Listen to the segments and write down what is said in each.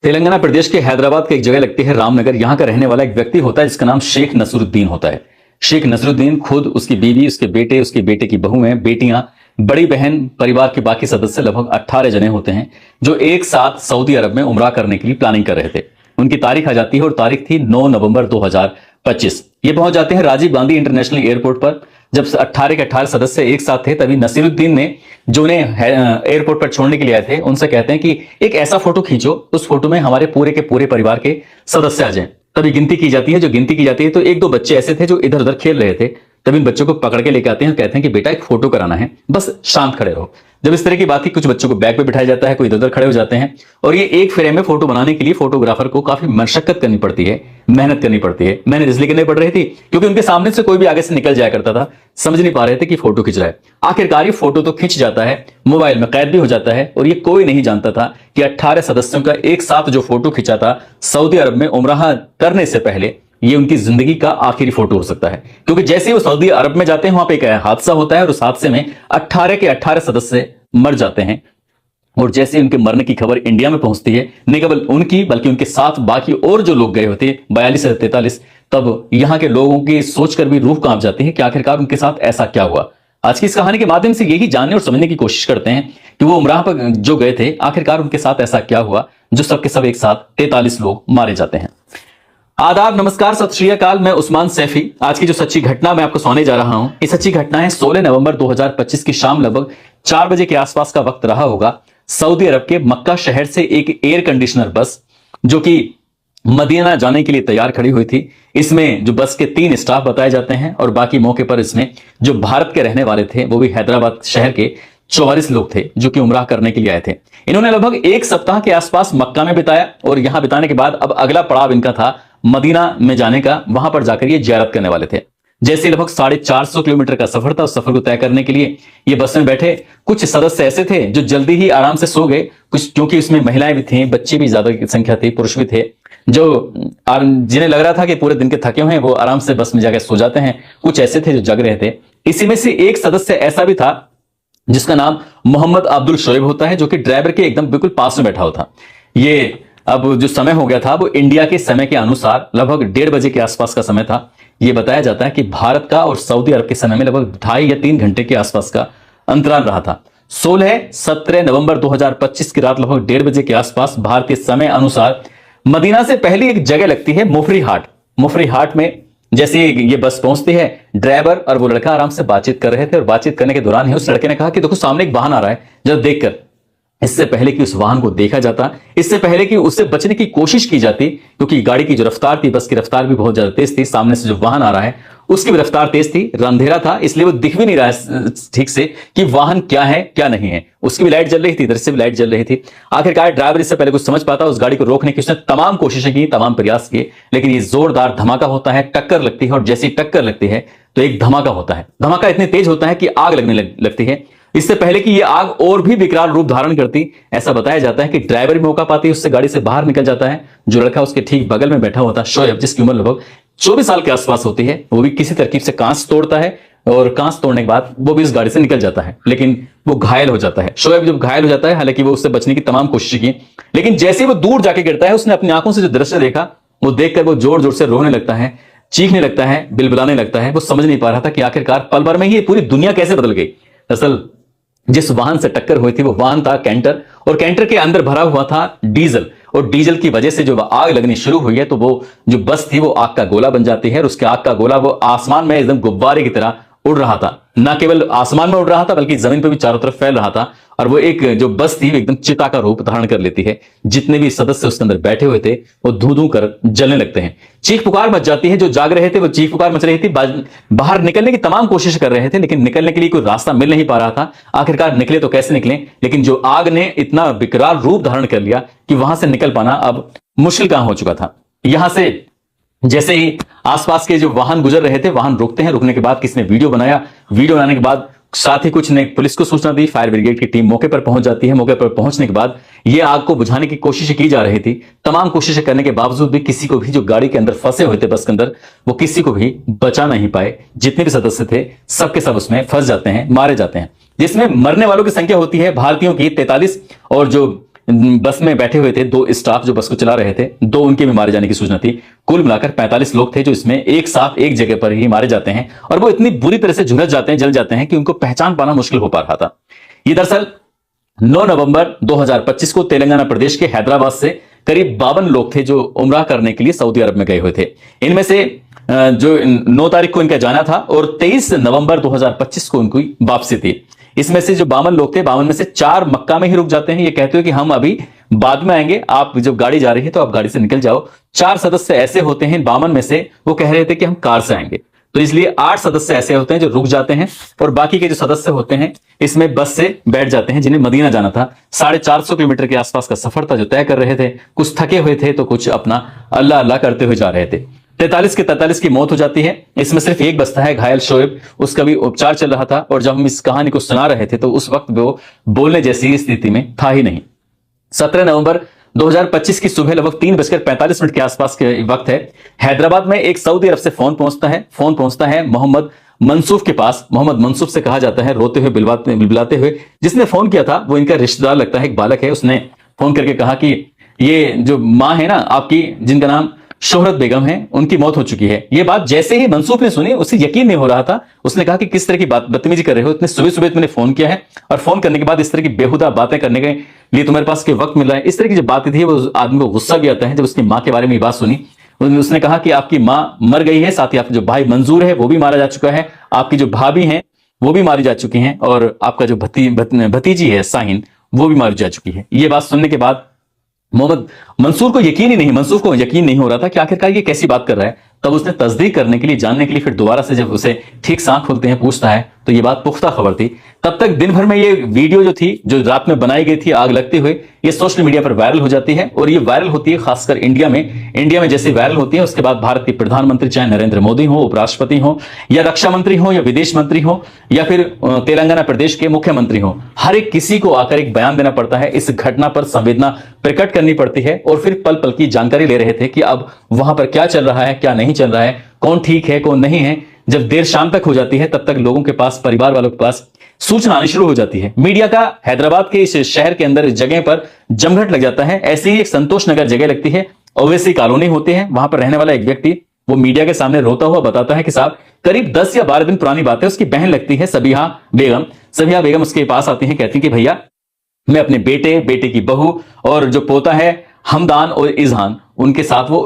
तेलंगाना प्रदेश के हैदराबाद की एक जगह लगती है रामनगर। यहां का रहने वाला एक व्यक्ति होता है जिसका नाम शेख नसरुद्दीन होता है। शेख नसरुद्दीन खुद, उसकी बीवी, उसके बेटे की बहुएं, बेटियां, बड़ी बहन, परिवार के बाकी सदस्य लगभग 18 जने होते हैं जो एक साथ सऊदी अरब में उमरा करने के लिए प्लानिंग कर रहे थे। उनकी तारीख आ जाती है और तारीख थी 9 नवंबर 2025। ये पहुंच जाते हैं राजीव गांधी इंटरनेशनल एयरपोर्ट पर। जब 18 के 18 सदस्य एक साथ थे तभी नसीरुद्दीन ने, जो उन्हें एयरपोर्ट पर छोड़ने के लिए आए थे, उनसे कहते हैं कि एक ऐसा फोटो खींचो, उस फोटो में हमारे पूरे के पूरे परिवार के सदस्य आ जाएं। तभी गिनती की जाती है। जो गिनती की जाती है तो एक दो बच्चे ऐसे थे जो इधर उधर खेल रहे थे। तभी इन बच्चों को पकड़ के लेके आते हैं, कहते हैं कि बेटा एक फोटो कराना है, बस शांत खड़े रहो। जब इस तरह की बात थी, कुछ बच्चों को बैग पे बिठाया जाता है, कोई इधर उधर खड़े हो जाते हैं। और ये एक फ्रेम में फोटो बनाने के लिए फोटोग्राफर को काफी मशक्कत करनी पड़ती है, मेहनत करनी पड़ती है। मेहनत इसलिए करनी पड़ रही थी क्योंकि उनके सामने से कोई भी आगे से निकल जाया करता था, समझ नहीं पा रहे थे कि फोटो खिंच रहा है। आखिरकार ये फोटो तो खिंच जाता है, मोबाइल में कैद भी हो जाता है। और ये कोई नहीं जानता था कि 18 सदस्यों का एक साथ जो फोटो खिंचा था सऊदी अरब में उमराह करने से पहले, ये उनकी जिंदगी का आखिरी फोटो हो सकता है। क्योंकि जैसे ही वो सऊदी अरब में जाते हैं वहां पे एक हादसा होता है और उस हादसे में 18 के 18 सदस्य मर जाते हैं। और जैसे उनके मरने की खबर इंडिया में पहुंचती है, न केवल उनकी बल्कि उनके साथ बाकी और जो लोग गए होते 42 से 43, तब यहां के लोगों की सोचकर भी रूह कांप जाती है कि आखिरकार उनके साथ ऐसा क्या हुआ। आज की इस कहानी के माध्यम से यही जानने और समझने की कोशिश करते हैं कि वो उमराह पर जो गए थे, आखिरकार उनके साथ ऐसा क्या हुआ जो सबके सब एक साथ 43 लोग मारे जाते हैं। आदाब, नमस्कार, सत श्री अकाल। मैं उस्मान सैफी। आज की जो सच्ची घटना मैं आपको सुनाने जा रहा हूं, ये सच्ची घटना है 16 नवंबर 2025 की शाम लगभग 4 बजे के आसपास का वक्त रहा होगा। सऊदी अरब के मक्का शहर से एक एयर कंडीशनर बस जो कि मदीना जाने के लिए तैयार खड़ी हुई थी। इसमें जो बस के 3 स्टाफ बताए जाते हैं और बाकी मौके पर इसमें जो भारत के रहने वाले थे, वो भी हैदराबाद शहर के 44 लोग थे जो कि उमराह करने के लिए आए थे। इन्होंने लगभग 1 सप्ताह के आसपास मक्का में बिताया और यहां बिताने के बाद अब अगला पड़ाव इनका था मदीना में जाने का। वहां पर जाकर ये जियारत करने वाले थे। जैसे लगभग 450 किलोमीटर का सफर था, उस सफर को तय करने के लिए ये बस में बैठे। कुछ सदस्य ऐसे थे जो जल्दी ही आराम से सो गए, कुछ क्योंकि उसमें महिलाएं भी थी, बच्चे भी ज्यादा की संख्या थी, पुरुष भी थे, जो जिन्हें लग रहा था कि पूरे दिन के थके हुए हैं, वो आराम से बस में जाकर सो जाते हैं। कुछ ऐसे थे जो जग रहे थे। इसी में से एक सदस्य ऐसा भी था जिसका नाम मोहम्मद अब्दुल शोएब होता है, जो कि ड्राइवर के एकदम बिल्कुल पास में बैठा होता। ये अब जो समय हो गया था वो इंडिया के समय के अनुसार लगभग 1:30 बजे के आसपास का समय था। यह बताया जाता है कि भारत का और सऊदी अरब के समय में लगभग 2.5 या 3 घंटे के आसपास का अंतराल रहा था। 17 नवंबर 2025 की रात लगभग 1:30 बजे के आसपास भारतीय समय अनुसार मदीना से पहले एक जगह लगती है मुफरी हाट। मुफरी हाट में जैसे ये बस पहुंचती है, ड्राइवर और वो लड़का आराम से बातचीत कर रहे थे और बातचीत करने के दौरान ही उस लड़के ने कहा कि देखो सामने एक वाहन आ रहा है, जब देखकर। इससे पहले कि उस वाहन को देखा जाता, इससे पहले कि उससे बचने की कोशिश की जाती, क्योंकि गाड़ी की जो रफ्तार थी, बस की रफ्तार भी बहुत ज्यादा तेज थी, सामने से जो वाहन आ रहा है उसकी भी रफ्तार तेज थी, अंधेरा था, इसलिए वो दिख भी नहीं रहा है ठीक से कि वाहन क्या है क्या नहीं है। उसकी भी लाइट जल रही थी, इधर से भी लाइट जल रही थी। आखिरकार ड्राइवर इससे पहले कुछ समझ पाता, उस गाड़ी को रोकने की उसने तमाम कोशिशें की, तमाम प्रयास किए, लेकिन ये जोरदार धमाका होता है, टक्कर लगती है। और जैसी टक्कर लगती है तो एक धमाका होता है। धमाका इतनी तेज होता है कि आग लगने लगती है। इससे पहले कि यह आग और भी विकराल रूप धारण करती, ऐसा बताया जाता है कि ड्राइवर भी मौका पाती उससे गाड़ी से बाहर निकल जाता है। जो लड़का उसके ठीक बगल में बैठा होता शोएब, जिसकी उम्र लगभग 24 साल के आसपास होती है, वो भी किसी तरकीब से कांच तोड़ता है और कांच तोड़ने के बाद वो भी इस गाड़ी से निकल जाता है, लेकिन वो घायल हो जाता है। शोएब जब घायल हो जाता है, हालांकि वो उससे बचने की तमाम कोशिश की, लेकिन जैसे वो दूर जाके गिरता है, उसने अपनी आंखों से जो दृश्य देखा वो देखकर वो जोर जोर से रोने लगता है, चीखने लगता है, बिलबिलाने लगता है। वो समझ नहीं पा रहा था कि आखिरकार पल भर में ही पूरी दुनिया कैसे बदल गई। असल जिस वाहन से टक्कर हुई थी वो वाहन था कैंटर, और कैंटर के अंदर भरा हुआ था डीजल, और डीजल की वजह से जो आग लगनी शुरू हुई है तो वो जो बस थी वो आग का गोला बन जाती है। और उसके आग का गोला वो आसमान में एकदम गुब्बारे की तरह उड़ रहा था। न केवल आसमान में उड़ रहा था बल्कि जमीन पर भी चारों तरफ फैल रहा था। और वो एक जो बस थी वो एकदम चिता का रूप धारण कर लेती है। जितने भी सदस्य उसके अंदर बैठे हुए थे वो धू धू कर जलने लगते हैं। चीख पुकार मच जाती है। जो जाग रहे थे वो चीख पुकार मच रही थी, बाहर निकलने की तमाम कोशिश कर रहे थे, लेकिन निकलने के लिए कोई रास्ता मिल नहीं पा रहा था। आखिरकार निकले तो कैसे निकले, लेकिन जो आग ने इतना विकराल रूप धारण कर लिया कि वहां से निकल पाना अब मुश्किल काम हो चुका था। यहां से जैसे ही आसपास के जो वाहन गुजर रहे थे, वाहन रुकते हैं, रुकने के बाद किसी ने वीडियो बनाया, वीडियो बनाने के बाद साथ ही कुछ ने पुलिस को सूचना दी, फायर ब्रिगेड की टीम मौके पर पहुंच जाती है। मौके पर पहुंचने के बाद ये आग को बुझाने की कोशिश की जा रही थी। तमाम कोशिशें करने के बावजूद भी किसी को भी, जो गाड़ी के अंदर फंसे हुए थे बस के अंदर, वो किसी को भी बचा नहीं पाए। जितने भी सदस्य थे सबके सब उसमें फंस जाते हैं, मारे जाते हैं। जिसमें मरने वालों की संख्या होती है भारतीयों की 43 और जो बस में बैठे हुए थे 2 स्टाफ जो बस को चला रहे थे, 2 उनके भी मारे जाने की सूचना थी। कुल मिलाकर 45 लोग थे जो इसमें एक साथ एक जगह पर ही मारे जाते हैं, और वो इतनी बुरी तरह से झुलस जाते हैं, जल जाते हैं कि उनको पहचान पाना मुश्किल हो पा रहा था। ये दरअसल 9 नवंबर 2025 को तेलंगाना प्रदेश के हैदराबाद से करीब 52 लोग थे जो उम्रा करने के लिए सऊदी अरब में गए हुए थे। इनमें से जो 9 तारीख को इनका जाना था और 23 नवंबर 2025 को उनकी वापसी थी। इसमें से जो 52 लोग थे, 52 में से 4 मक्का में ही रुक जाते हैं। ये कहते हो कि हम अभी बाद में आएंगे, आप जब गाड़ी जा रही है तो आप गाड़ी से निकल जाओ। 4 सदस्य ऐसे होते हैं 52 में से, वो कह रहे थे कि हम कार से आएंगे, तो इसलिए 8 सदस्य ऐसे होते हैं जो रुक जाते हैं, और बाकी के जो सदस्य होते हैं इसमें बस से बैठ जाते हैं जिन्हें मदीना जाना था। 450 किलोमीटर के आसपास का सफर था जो तय कर रहे थे। कुछ थके हुए थे तो कुछ अपना अल्लाह अल्लाह करते हुए जा रहे थे। 43 के 43 की मौत हो जाती है। इसमें सिर्फ एक बचता है, घायल शोएब, उसका भी उपचार चल रहा था, और जब हम इस कहानी को सुना रहे थे तो उस वक्त वो बोलने जैसी स्थिति में था ही नहीं। 17 नवंबर 2025 की सुबह लगभग 3:45 के आसपास के वक्त है। हैदराबाद में एक सऊदी अरब से फोन पहुंचता है मोहम्मद मंसूफ के पास। मोहम्मद मंसूफ से कहा जाता है रोते हुए बिलबिलाते हुए, जिसने फोन किया था वो इनका रिश्तेदार लगता है, एक बालक है। उसने फोन करके कहा कि ये जो माँ है ना आपकी, जिनका नाम शोहरत बेगम है, उनकी मौत हो चुकी है। ये बात जैसे ही मंसूफ ने सुनी उसे यकीन नहीं हो रहा था। उसने कहा कि किस तरह की बदतमीजी कर रहे हो, इतने सुबह सुबह तुमने फोन किया है, और फोन करने के बाद इस तरह की बेहुदा बातें करने के लिए तुम्हारे पास के वक्त मिल रहा है। इस तरह की जो बातें थी वो आदमी को गुस्सा भी आता है। जब उसकी माँ के बारे में ये बात सुनी, उसने कहा कि आपकी माँ मर गई है, साथ ही आपका जो भाई मंजूर है वो भी मारा जा चुका है, आपकी जो भाभी है वो भी मारी जा चुकी हैं, और आपका जो भतीजी है साहिन वो भी मारी जा चुकी है। ये बात सुनने के बाद मोहम्मद मंसूर को मंसूर को यकीन नहीं हो रहा था कि आखिरकार ये कैसी बात कर रहा है। तब उसने तस्दीक करने के लिए, जानने के लिए फिर दोबारा से जब उसे ठीक सांख खुलते हैं पूछता है तो ये बात पुख्ता खबर थी। तब तक दिन भर में ये वीडियो जो थी, जो रात में बनाई गई थी आग लगते हुए, ये सोशल मीडिया पर वायरल हो जाती है, और ये वायरल होती है खासकर इंडिया में जैसे वायरल होती है। उसके बाद भारत के प्रधानमंत्री, चाहे नरेंद्र मोदी हो, उपराष्ट्रपति हो, या रक्षा मंत्री हो, या विदेश मंत्री हो, या फिर तेलंगाना प्रदेश के मुख्यमंत्री हो, हर एक किसी को आकर एक बयान देना पड़ता है। इस घटना पर संवेदना प्रकट करनी पड़ती है, और फिर पल पल की जानकारी ले रहे थे कि अब वहां पर क्या चल रहा है, क्या नहीं चल रहा है, कौन ठीक है, कौन नहीं है। जब देर शाम तक हो जाती है तब तक लोगों के पास, परिवार वालों के पास सूचना आनी शुरू हो जाती है। मीडिया का हैदराबाद के इस शहर के अंदर इस जगह पर जमघट लग जाता है। ऐसे ही एक संतोष नगर जगह लगती है, ओवैसी कॉलोनी होती है। वहां पर रहने वाला एक व्यक्ति वो मीडिया के सामने रोता हुआ बताता है कि साहब करीब 10 या 12 दिन पुरानी बात है, उसकी बहन लगती है सबिहा बेगम उसके पास आती है, कहती है कि भैया मैं अपने बेटे की बहू और जो पोता है हमदान और इजहान, उनके साथ वो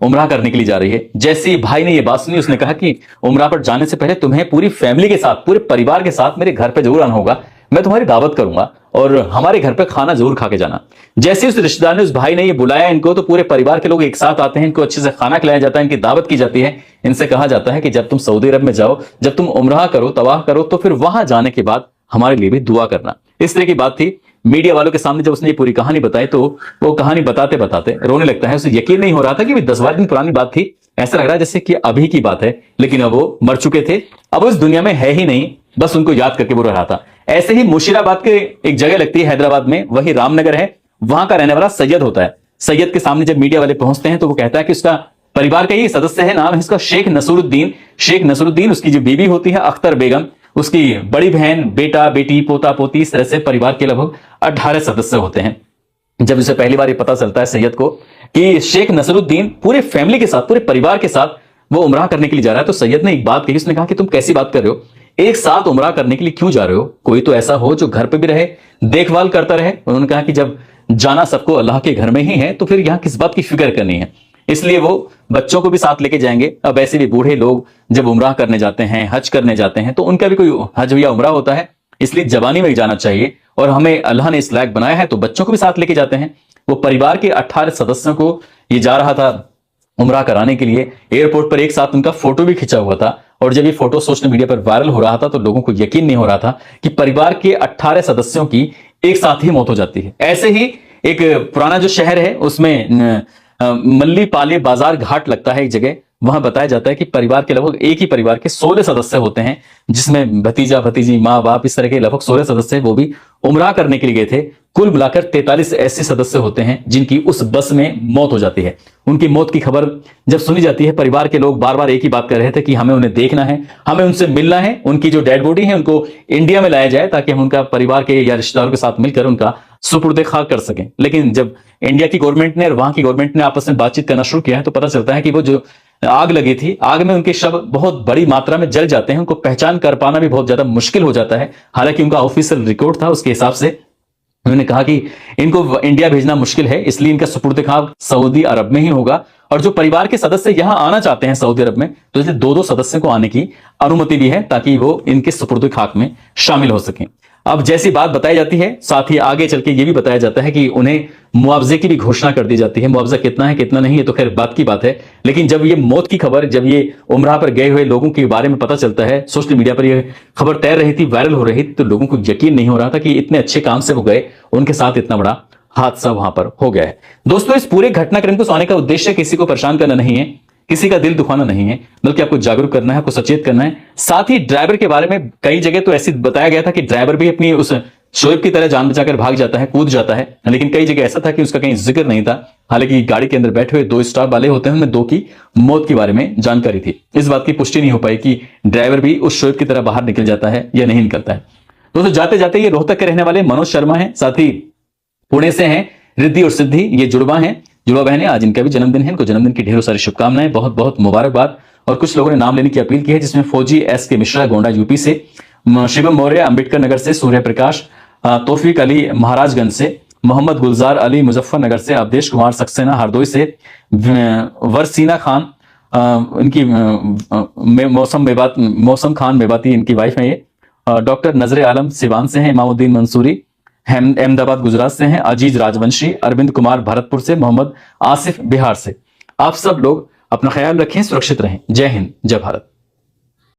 उमरा करने के लिए जा रही है। जैसे ही भाई ने ये बात सुनी, उसने कहा कि उमरा पर जाने से पहले तुम्हें पूरी फैमिली के साथ, पूरे परिवार के साथ मेरे घर पे जरूर आना होगा, मैं तुम्हारी दावत करूंगा और हमारे घर पे खाना जरूर खा के जाना। जैसे उस रिश्तेदार ने, उस भाई ने ये बुलाया इनको, तो पूरे परिवार के लोग एक साथ आते हैं, इनको अच्छे से खाना खिलाया जाता है, इनकी दावत की जाती है। इनसे कहा जाता है कि जब तुम सऊदी अरब में जाओ, जब तुम उमरा करो, तवाफ करो, तो फिर वहां जाने के बाद हमारे लिए भी दुआ करना। इस तरह की बात थी। मीडिया वालों के सामने जब उसने ये पूरी कहानी बताई तो वो कहानी बताते बताते रोने लगता है। उसे यकीन नहीं हो रहा था कि 10-12 दिन पुरानी बात थी। ऐसा लग रहा है जैसे कि अभी की बात है, लेकिन अब वो मर चुके थे, अब उस दुनिया में है ही नहीं, बस उनको याद करके वो रहा था। ऐसे ही मुशीराबाद के एक जगह लगती है हैदराबाद में, वही रामनगर है, वहां का रहने वाला सैयद होता है। सैयद के सामने जब मीडिया वाले पहुंचते हैं तो वो कहता है कि उसका परिवार का ही सदस्य है, नाम है इसका शेख नसरुद्दीन। उसकी जो बीवी होती है अख्तर बेगम, उसकी बड़ी बहन, बेटा बेटी, पोता पोती, इस तरह से परिवार के लगभग 18 सदस्य होते हैं। जब उसे पहली बार ये पता चलता है सैयद को कि शेख नसरुद्दीन पूरे फैमिली के साथ, पूरे परिवार के साथ वो उमरा करने के लिए जा रहा है, तो सैयद ने एक बात कही। उसने कहा कि तुम कैसी बात कर रहे हो, एक साथ उमरा करने के लिए क्यों जा रहे हो? कोई तो ऐसा हो जो घर पे भी रहे, देखभाल करता रहे। उन्होंने कहा कि जब जाना सबको अल्लाह के घर में ही है तो फिर यहां किस बात की फिक्र करनी है। इसलिए वो बच्चों को भी साथ लेके जाएंगे। अब ऐसे भी बूढ़े लोग जब उमरा करने जाते हैं, हज करने जाते हैं, तो उनका भी कोई हज या उमरा होता है, इसलिए जवानी में जाना चाहिए और हमें अल्लाह ने इस लायक बनाया है, तो बच्चों को भी साथ लेके जाते हैं। वो परिवार के 18 सदस्यों को ये जा रहा था उमरा कराने के लिए। एयरपोर्ट पर एक साथ उनका फोटो भी खिंचा हुआ था, और जब ये फोटो सोशल मीडिया पर वायरल हो रहा था तो लोगों को यकीन नहीं हो रहा था कि परिवार के 18 सदस्यों की एक साथ ही मौत हो जाती है। ऐसे ही एक पुराना जो शहर है उसमें मल्ली पाले बाजार घाट लगता है एक जगह, वहां बताया जाता है कि परिवार के लगभग एक ही परिवार के 16 सदस्य होते हैं, जिसमें भतीजा भतीजी माँ बाप इस तरह के लगभग 16 सदस्य वो भी उमरा करने के लिए गए थे। कुल मिलाकर 43 ऐसे सदस्य होते हैं जिनकी उस बस में मौत हो जाती है। उनकी मौत की खबर जब सुनी जाती है, परिवार के लोग बार बार एक ही बात कर रहे थे कि हमें उन्हें देखना है, हमें उनसे मिलना है, उनकी जो डेड बॉडी है उनको इंडिया में लाया जाए ताकि हम उनका परिवार के या रिश्तेदारों के साथ मिलकर उनका सुपुर्द खाक कर सकें। लेकिन जब इंडिया की गवर्नमेंट ने और वहां की गवर्नमेंट ने आपस में बातचीत करना शुरू किया है तो पता चलता है कि वो जो आग लगी थी, आग में उनके शव बहुत बड़ी मात्रा में जल जाते हैं, उनको पहचान कर पाना भी बहुत ज्यादा मुश्किल हो जाता है। हालांकि उनका ऑफिशियल रिकॉर्ड था, उसके हिसाब से उन्होंने कहा कि इनको इंडिया भेजना मुश्किल है, इसलिए इनका सुपुर्द खाक सऊदी अरब में ही होगा। और जो परिवार के सदस्य यहां आना चाहते हैं सऊदी अरब में, तो इसलिए दो सदस्यों को आने की अनुमति भी है ताकि वो इनके सुपुर्द खाक में शामिल हो सकें। अब जैसी बात बताई जाती है, साथ ही आगे चल के ये भी बताया जाता है कि उन्हें मुआवजे की भी घोषणा कर दी जाती है। मुआवजा कितना है कितना नहीं है तो खैर बात की बात है, लेकिन जब ये मौत की खबर, जब ये उमरा पर गए हुए लोगों के बारे में पता चलता है, सोशल मीडिया पर ये खबर तैर रही थी, वायरल हो रही थी, तो लोगों को यकीन नहीं हो रहा था कि इतने अच्छे काम से वो गए, उनके साथ इतना बड़ा हादसा वहां पर हो गया है। दोस्तों, इस पूरे घटनाक्रम को सुनाने का उद्देश्य किसी को परेशान करना नहीं है, किसी का दिल दुखाना नहीं है, बल्कि आपको जागरूक करना है, आपको सचेत करना है। साथ ही ड्राइवर के बारे में कई जगह तो ऐसी बताया गया था कि ड्राइवर भी अपनी उस शोएब की तरह जान बचाकर भाग जाता है, कूद जाता है, लेकिन कई जगह ऐसा था कि उसका कहीं जिक्र नहीं था। हालांकि गाड़ी के अंदर बैठे हुए 2 स्टाफ वाले होते हैं, उनमें 2 की मौत के बारे में जानकारी थी। इस बात की पुष्टि नहीं हो पाई कि ड्राइवर भी उस शोएब की तरह बाहर निकल जाता है या नहीं निकलता है। दोस्तों, जाते जाते ये रोहतक के रहने वाले मनोज शर्मा है, साथ ही पुणे से हैं रिद्धि और सिद्धि, ये जुड़वा हैं, जुड़वा बहन है। आज इनका भी जन्मदिन है, इनको जन्मदिन की ढेरों सारी शुभकामनाएं, बहुत बहुत मुबारकबाद। और कुछ लोगों ने नाम लेने की अपील की है, जिसमें फौजी एस के मिश्रा गोंडा यूपी से, शिवम मौर्य अंबेडकर नगर से, सूर्य प्रकाश तौफीक अली महाराजगंज से, मोहम्मद गुलजार अली मुजफ्फरनगर से, अवधेश कुमार सक्सेना हरदोई से, वरसीना खान इनकी मौसम खान मेवाती इनकी वाइफ है ये, डॉक्टर नजर आलम सिवान से हैं, इमामुद्दीन मंसूरी अहमदाबाद गुजरात से हैं, अजीज राजवंशी, अरविंद कुमार भरतपुर से, मोहम्मद आसिफ बिहार से। आप सब लोग अपना ख्याल रखें, सुरक्षित रहें। जय हिंद, जय भारत।